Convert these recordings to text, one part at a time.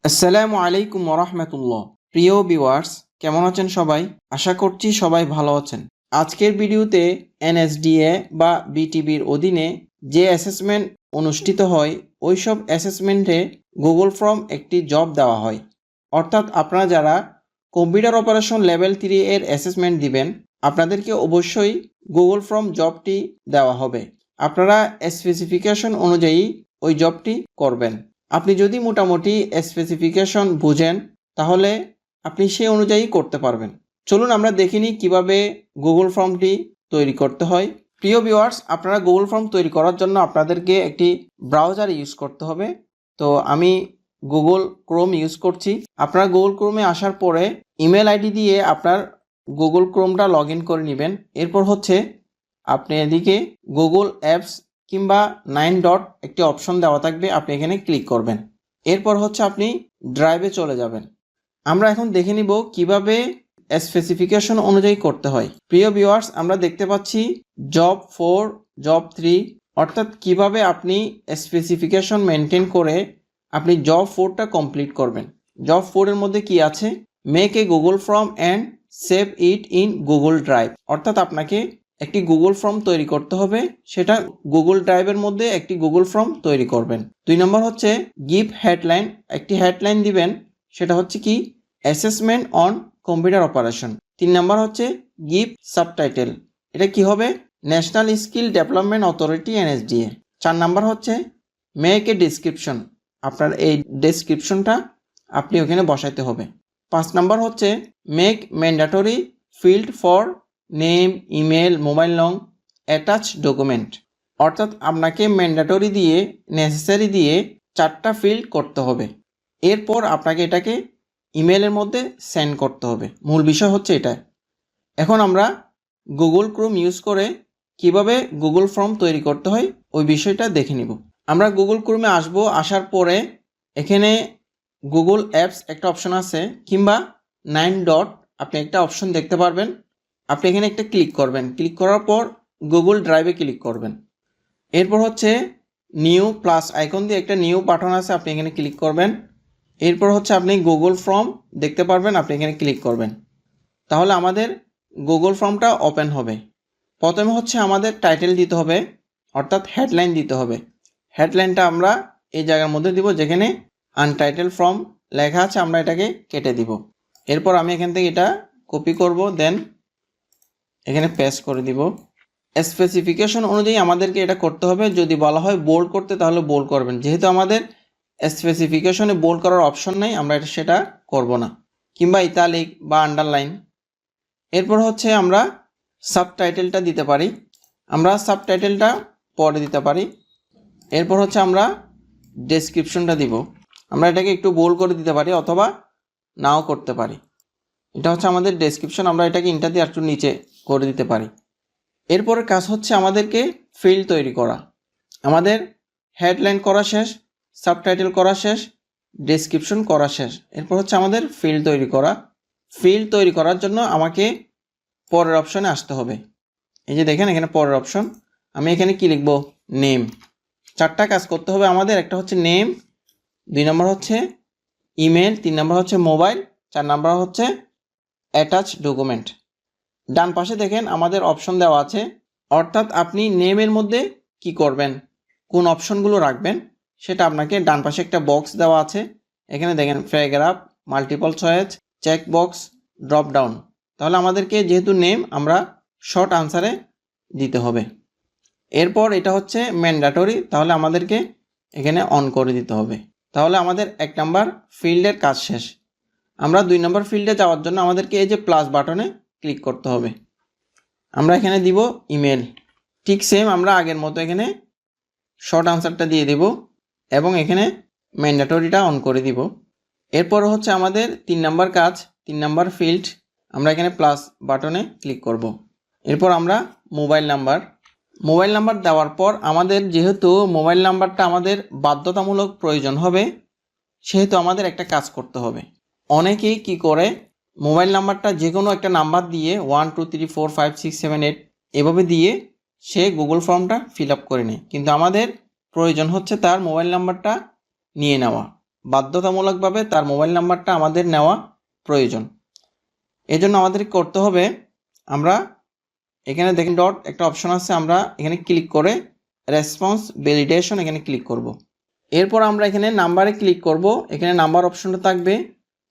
আসসালামু আলাইকুম ওরহমতুল্লাহ। প্রিয় ভিউয়ার্স, কেমন আছেন সবাই? আশা করছি সবাই ভালো আছেন। আজকের ভিডিওতে এনএসডিএ বা বিটিবির অধীনে যে অ্যাসেসমেন্ট অনুষ্ঠিত হয় ওই সব অ্যাসেসমেন্টে গুগল ফর্ম একটি জব দেওয়া হয়। অর্থাৎ আপনারা যারা কম্পিউটার অপারেশন লেভেল 3 এর অ্যাসেসমেন্ট দিবেন আপনাদেরকে অবশ্যই গুগল ফর্ম জবটি দেওয়া হবে। আপনারা স্পেসিফিকেশন অনুযায়ী ওই জবটি করবেন। আপনি যদি মোটামুটি স্পেসিফিকেশন বুঝেন তাহলে আপনি সেই অনুযায়ী করতে পারবেন। চলুন আমরা দেখে নিই কীভাবে গুগল ফর্মটি তৈরি করতে হয়। প্রিয় ভিউয়ার্স, আপনারা গুগল ফর্ম তৈরি করার জন্য আপনাদেরকে একটি ব্রাউজার ইউজ করতে হবে। তো আমি গুগল ক্রোম ইউজ করছি। আপনারা গুগল ক্রোমে আসার পরে ইমেল আইডি দিয়ে আপনার গুগল ক্রোমটা লগ ইন করে নেবেন। এরপর হচ্ছে আপনি এদিকে গুগল অ্যাপস কিংবা 9 ডট একটি অপশন দেওয়া থাকবে, আপনি এখানে ক্লিক করবেন। এরপর হচ্ছে আপনি ড্রাইভে চলে যাবেন। আমরা এখন দেখে নিব কিভাবে স্পেসিফিকেশন অনুযায়ী করতে হয়। প্রিয় ভিউয়ার্স, আমরা দেখতে পাচ্ছি জব 4, জব 3, অর্থাৎ কিভাবে আপনি স্পেসিফিকেশন মেনটেন করে আপনি জব 4টা কমপ্লিট করবেন। জব 4 এর মধ্যে কি আছে? Make a Google form and save it in Google drive. অর্থাৎ আপনাকে একটি গুগল ফর্ম তৈরি করতে হবে, সেটা গুগল ড্রাইভের মধ্যে একটি গুগল ফর্ম তৈরি করবেন। 2 নম্বর হচ্ছে গিভ হেডলাইন। একটি হেডলাইন দিবেন, সেটা হচ্ছে কি অ্যাসেসমেন্ট অন কম্পিউটার অপারেশন। 3 নম্বর হচ্ছে গিভ সাবটাইটেল। এটা কি হবে? National skill development authority NSDA. 4 নম্বর হচ্ছে মেক এ ডেসক্রিপশন। আপনার এই ডেসক্রিপশনটা আপনি ওখানে বসাইতে হবে। 5 নম্বর হচ্ছে make mandatory field for name, email, mobile নং, অ্যাটাচ ডকুমেন্ট। অর্থাৎ আপনাকে ম্যান্ডেটরি দিয়ে নেসেসারি দিয়ে 4টা ফিল্ড করতে হবে। এরপর আপনাকে এটাকে ইমেলের মধ্যে সেন্ড করতে হবে। মূল বিষয় হচ্ছে এটা। এখন আমরা গুগল ক্রোম ইউজ করে কিভাবে গুগল ফর্ম তৈরি করতে হয় ওই বিষয়টা দেখে নিব। আমরা গুগল ক্রোমে আসার পরে এখানে গুগল অ্যাপস একটা অপশন আছে কিংবা 9 ডট আপনি একটা অপশন দেখতে পারবেন। আপনি এখানে একটা ক্লিক করবেন। ক্লিক করার পর গুগল ড্রাইভে ক্লিক করবেন। এরপর হচ্ছে নিউ প্লাস আইকন দিয়ে একটা নিউ বাটন আছে, আপনি এখানে ক্লিক করবেন। এরপর হচ্ছে আপনি গুগল ফর্ম দেখতে পারবেন, আপনি এখানে ক্লিক করবেন। তাহলে আমাদের গুগল ফর্মটা ওপেন হবে। প্রথমে হচ্ছে আমাদের টাইটেল দিতে হবে, অর্থাৎ হেডলাইন দিতে হবে। হেডলাইনটা আমরা এই জায়গার মধ্যে দিব যেখানে আনটাইটেল ফর্ম লেখা আছে, আমরা এটাকে কেটে দিব। এরপর আমি এখান থেকে এটা কপি করব, দেন এখানে পেস্ট করে দিব। স্পেসিফিকেশন অনুযায়ী আমাদেরকে এটা করতে হবে। যদি বলা হয় বোল্ড করতে তাহলে বোল্ড করবেন। যেহেতু আমাদের স্পেসিফিকেশনে বোল্ড করার অপশন নেই, আমরা সেটা করব না। কিংবা ইতালিক বা আন্ডারলাইন। এরপর হচ্ছে আমরা সাবটাইটেলটা দিতে পারি। আমরা সাবটাইটেলটা পরে দিতে পারি। এরপর হচ্ছে আমরা ডেসক্রিপশনটা দিব। আমরা এটাকে একটু বোল্ড করে দিতে পারি অথবা নাও করতে পারি। এটা হচ্ছে আমাদের ডেসক্রিপশন, আমরা এটাকে ইন্টার দিয়ে একটু নিচে করে দিতে পারি। এরপরের কাজ হচ্ছে আমাদেরকে ফিল্ড তৈরি করা। আমাদের হেডলাইন করা শেষ, সাবটাইটেল করা শেষ, ডেসক্রিপশন করা শেষ। এরপর হচ্ছে আমাদের ফিল্ড তৈরি করা। ফিল্ড তৈরি করার জন্য আমাকে পরের অপশনে আসতে হবে। এই যে দেখেন এখানে পরের অপশন, আমি এখানে কি লিখব? নেম। 4টা কাজ করতে হবে আমাদের। একটা হচ্ছে নেম, 2 নম্বর হচ্ছে ইমেল, 3 নম্বর হচ্ছে মোবাইল, 4 নম্বর হচ্ছে অ্যাটাচ ডকুমেন্ট। ডান পাশে দেখেন আমাদের অপশন দেওয়া আছে, অর্থাৎ আপনি নেমের মধ্যে কি করবেন, কোন অপশনগুলো রাখবেন সেটা আপনাকে ডান পাশে একটা বক্স দেওয়া আছে। এখানে দেখেন paragraph, multiple choice, check box, drop down. তাহলে আমাদেরকে যেহেতু নেম, আমরা শর্ট আনসারে দিতে হবে। এরপর এটা হচ্ছে ম্যান্ডেটরি, তাহলে আমাদেরকে এখানে অন করে দিতে হবে। তাহলে আমাদের 1 নাম্বার ফিল্ডের কাজ শেষ। আমরা 2 নম্বর ফিল্ডে যাওয়ার জন্য আমাদেরকে এই যে প্লাস বাটনে ক্লিক করতে হবে। আমরা এখানে দিব ইমেল। ঠিক সেম আমরা আগের মতো এখানে শর্ট আনসারটা দিয়ে দেব এবং এখানে ম্যান্ডেটরিটা অন করে দিব। এরপর হচ্ছে আমাদের 3 নম্বর কাজ, 3 নম্বর ফিল্ড, আমরা এখানে প্লাস বাটনে ক্লিক করব। এরপর আমরা মোবাইল নাম্বার দেওয়ার পর আমাদের যেহেতু মোবাইল নাম্বারটা আমাদের বাধ্যতামূলক প্রয়োজন হবে, সেহেতু আমাদের একটা কাজ করতে হবে। অনেকেই কি করে মোবাইল নাম্বারটা যে কোনো একটা নাম্বার দিয়ে 1 2 3 4 5 6 7 8 এভাবে দিয়ে সে গুগল ফর্মটা ফিল আপ করে নেয়। কিন্তু আমাদের প্রয়োজন হচ্ছে তার মোবাইল নাম্বারটা নিয়ে নেওয়া। বাধ্যতামূলকভাবে তার মোবাইল নাম্বারটা আমাদের নেওয়া প্রয়োজন। এজন্য আমাদের করতে হবে, আমরা এখানে দেখেন ডট একটা অপশন আছে, আমরা এখানে ক্লিক করে রেসপন্স ভ্যালিডেশন এখানে ক্লিক করব। এরপর আমরা এখানে নাম্বারে ক্লিক করব, এখানে নাম্বার অপশনটা থাকবে।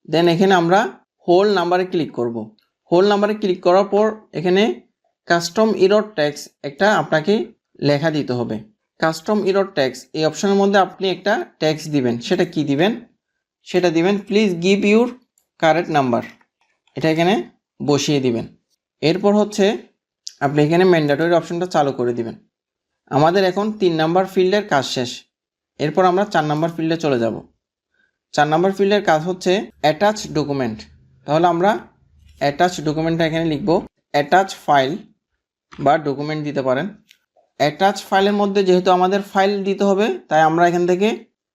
দেন এখানে আমরা হোল নাম্বারে ক্লিক করব। হোল নাম্বারে ক্লিক করার পর এখানে কাস্টম ইরর ট্যাক্স একটা আপনাকে লেখা দিতে হবে। কাস্টম ইরর ট্যাক্স এই অপশনের মধ্যে আপনি একটা ট্যাক্স দিবেন। সেটা কি দিবেন? সেটা দিবেন please give your correct number, এটা এখানে বসিয়ে দিবেন। এরপর হচ্ছে আপনি এখানে ম্যান্ডেটরি অপশনটা চালু করে দিবেন। আমাদের এখন 3 নাম্বার ফিল্ডের কাজ শেষ। এরপর আমরা 4 নাম্বার ফিল্ডে চলে যাব। 4 নাম্বার ফিল্ডের কাজ হচ্ছে অ্যাটাচ ডকুমেন্ট। তাহলে আমরা অ্যাটাচ ডকুমেন্টটা এখানে লিখব। অ্যাটাচ ফাইল বা ডকুমেন্ট দিতে পারেন। অ্যাটাচ ফাইলের মধ্যে যেহেতু আমাদের ফাইল দিতে হবে, তাই আমরা এখান থেকে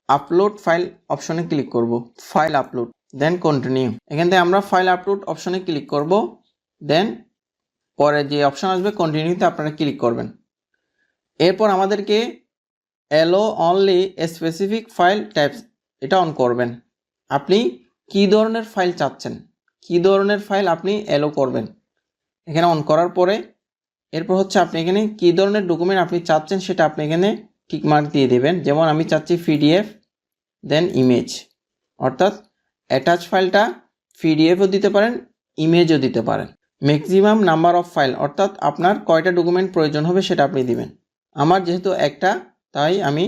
আপলোড ফাইল অপশনে ক্লিক করব। File upload, then continue. এখান থেকে আমরা ফাইল আপলোড অপশনে ক্লিক করব। দেন পরে যে অপশন আসবে কন্টিনিউতে আপনারা ক্লিক করবেন। এরপর আমাদেরকে allow only specific file types এটা অন করবেন। আপনি কি ধরনের ফাইল চাচ্ছেন, কি ধরনের ফাইল আপনি অ্যালো করবেন, এখানে অন করার পরে এরপর হচ্ছে আপনি এখানে কি ধরনের ডকুমেন্ট আপনি চাচ্ছেন সেটা আপনি এখানে টিক মার্ক দিয়ে দেবেন। যেমন আমি চাচ্ছি পিডিএফ, দেন ইমেজ, অর্থাৎ অ্যাটাচ ফাইলটা পিডিএফও দিতে পারেন, ইমেজও দিতে পারেন। ম্যাক্সিমাম নাম্বার অফ ফাইল, অর্থাৎ আপনার কয়টা ডকুমেন্ট প্রয়োজন হবে সেটা আপনি দিবেন। আমার যেহেতু একটা, তাই আমি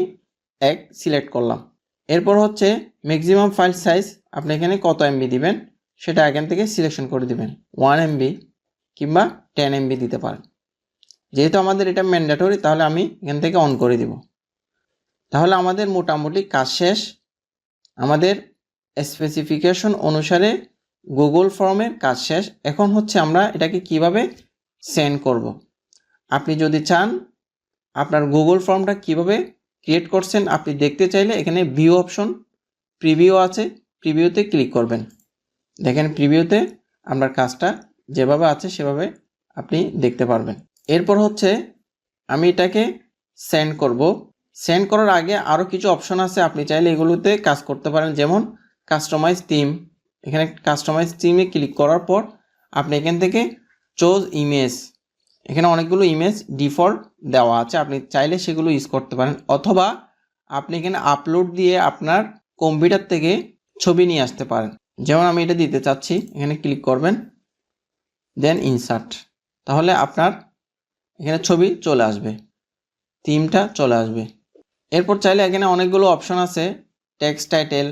1 সিলেক্ট করলাম। এরপর হচ্ছে ম্যাক্সিমাম ফাইল সাইজ, আপনি এখানে কত এমবি দিবেন সেটা এখান থেকে সিলেকশন করে দিবেন। 1 এমবি কিংবা 10 এমবি দিতে পারেন। যেহেতু আমাদের এটা ম্যান্ডেটরি, তাহলে আমি এখান থেকে অন করে দিব। তাহলে আমাদের মোটামুটি কাজ শেষ। আমাদের স্পেসিফিকেশন অনুসারে গুগল ফর্মের কাজ শেষ। এখন হচ্ছে আমরা এটাকে কিভাবে সেন্ড করব। আপনি যদি চান আপনার গুগল ফর্মটা কিভাবে ক্রিয়েট করছেন আপনি দেখতে চাইলে এখানে ভিউ অপশন, প্রিভিউ আছে, প্রিভিউতে ক্লিক করবেন। দেখেন প্রিভিউতে আপনার কাজটা যেভাবে আছে সেভাবে আপনি দেখতে পারবেন। এরপর হচ্ছে আমি এটাকে সেন্ড করব। সেন্ড করার আগে আরও কিছু অপশন আছে, আপনি চাইলে এগুলোতে কাজ করতে পারেন। যেমন কাস্টমাইজ থিম, এখানে কাস্টমাইজ থিমে ক্লিক করার পর আপনি এখান থেকে চুজ ইমেজ, এখানে অনেকগুলো ইমেজ ডিফল্ট দেওয়া আছে, আপনি চাইলে সেগুলো ইউজ করতে পারেন। অথবা আপনি এখানে আপলোড দিয়ে আপনার কম্পিউটার থেকে ছবি নিয়ে আসতে পারেন। যেমন আমি এটা দিতে চাচ্ছি, এখানে ক্লিক করবেন, দেন ইনসার্ট। তাহলে আপনার এখানে ছবি চলে আসবে, থিমটা চলে আসবে। এরপর চাইলে এখানে অনেকগুলো অপশন আছে, টেক্সট টাইটেল,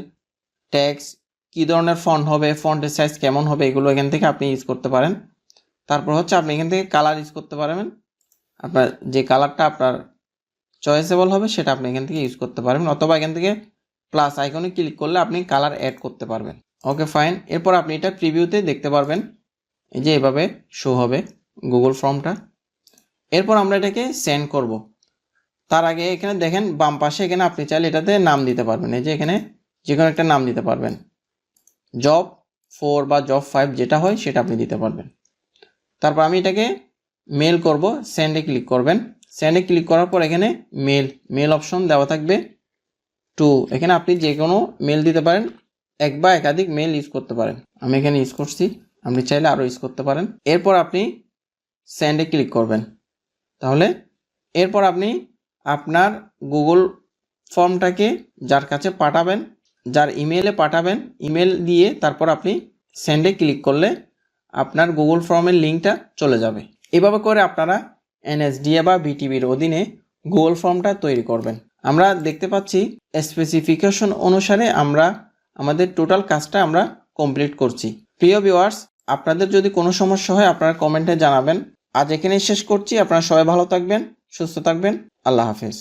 টেক্সট, কী ধরনের ফন্ট হবে, ফন্টের সাইজ কেমন হবে, এগুলো এখান থেকে আপনি ইউজ করতে পারেন। তারপর হচ্ছে আপনি এখান থেকে কালার ইউজ করতে পারবেন। আপনার যে কালারটা আপনার চয়েসেবল হবে সেটা আপনি এখান থেকে ইউজ করতে পারবেন। অথবা এখান থেকে প্লাস আইকনে ক্লিক করলে আপনি কালার অ্যাড করতে পারবেন। Okay fine. এরপর আপনি এটা প্রিভিউতে দেখতে পারবেন, এই যে এভাবে শো হবে গুগল ফর্মটা। এরপর আমরা এটাকে সেন্ড করব। তার আগে এখানে দেখেন বাম পাশে এখানে আপনি চাইলে এটাতে নাম দিতে পারবেন। এই যে এখানে যে কোনো একটা নাম দিতে পারবেন, জব 4 বা জব 5 যেটা হয় সেটা আপনি দিতে পারবেন। তারপর আমি এটাকে মেল করব, সেন্ডে ক্লিক করবেন। সেন্ডে ক্লিক করার পর এখানে মেল অপশন দেওয়া থাকবে টু, এখানে আপনি যে কোনো মেল দিতে পারেন, এক বা একাধিক মেল ইউজ করতে পারেন। আমি এখানে ইউজ করছি, আপনি চাইলে আরও ইউজ করতে পারেন। এরপর আপনি সেন্ডে ক্লিক করবেন। তাহলে এরপর আপনি আপনার গুগল ফর্মটাকে যার কাছে পাঠাবেন, যার ইমেলে পাঠাবেন, ইমেল দিয়ে তারপর আপনি সেন্ডে ক্লিক করলে আপনার গুগল ফর্মের লিঙ্কটা চলে যাবে। এভাবে করে আপনারা এনএসডিএ বা বিটিবির অধীনে গুগল ফর্মটা তৈরি করবেন। আমরা দেখতে পাচ্ছি স্পেসিফিকেশন অনুসারে আমরা আমাদের টোটাল কাজটা আমরা কমপ্লিট করছি। প্রিয় ভিউয়ার্স, আপনাদের যদি কোনো সমস্যা হয় আপনারা কমেন্টে জানাবেন। আজ এখানেই শেষ করছি। আপনারা সবাই ভালো থাকবেন, সুস্থ থাকবেন। আল্লাহ হাফেজ।